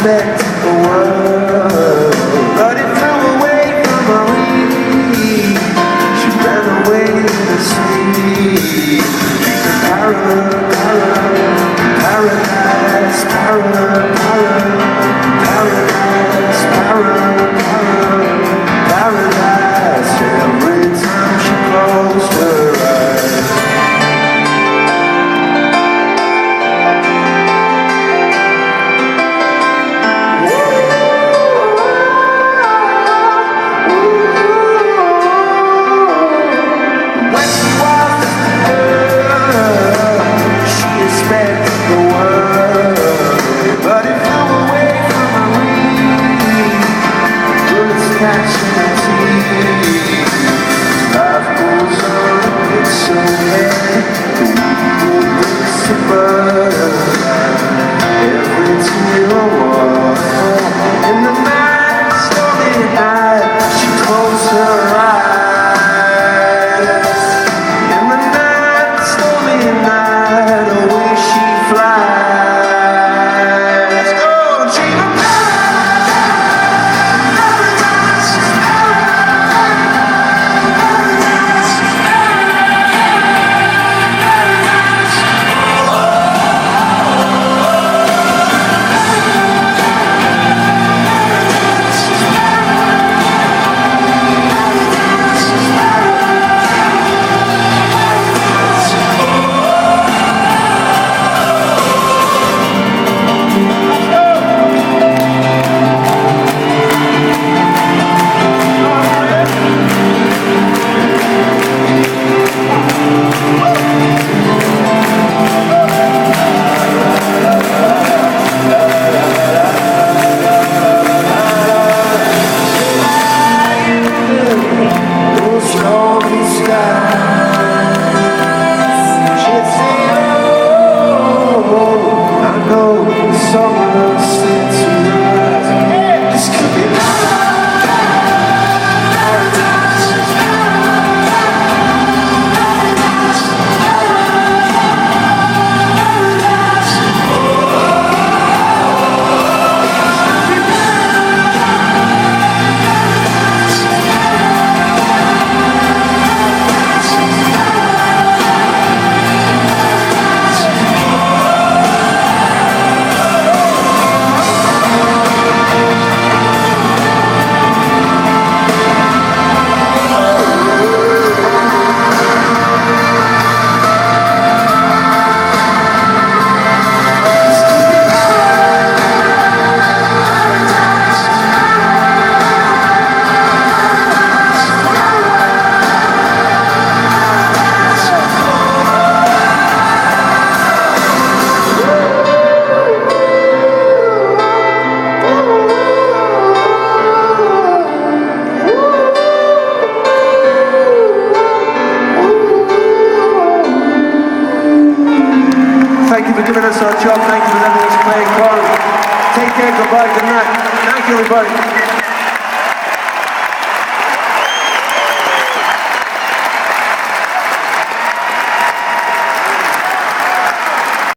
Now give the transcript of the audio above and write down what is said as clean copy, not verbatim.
expect the world, but it flew away from her reach. She ran away to the sea. Paradise, paradise, every time she closed her eyes. When she walked the world, she expected the world, but it flew away from her reach. Bullets catching her teeth. Life goes on, it's so heavy. The weed breaks the butterfly. Every tear a waterfall. In the night, stormy night, she closed her eyes. In the night, stormy night, away she flies. Let's go, dream of paradise, thank you for giving us our job. Thank you for letting us play Corey. Take care, goodbye, good night. Thank you, everybody.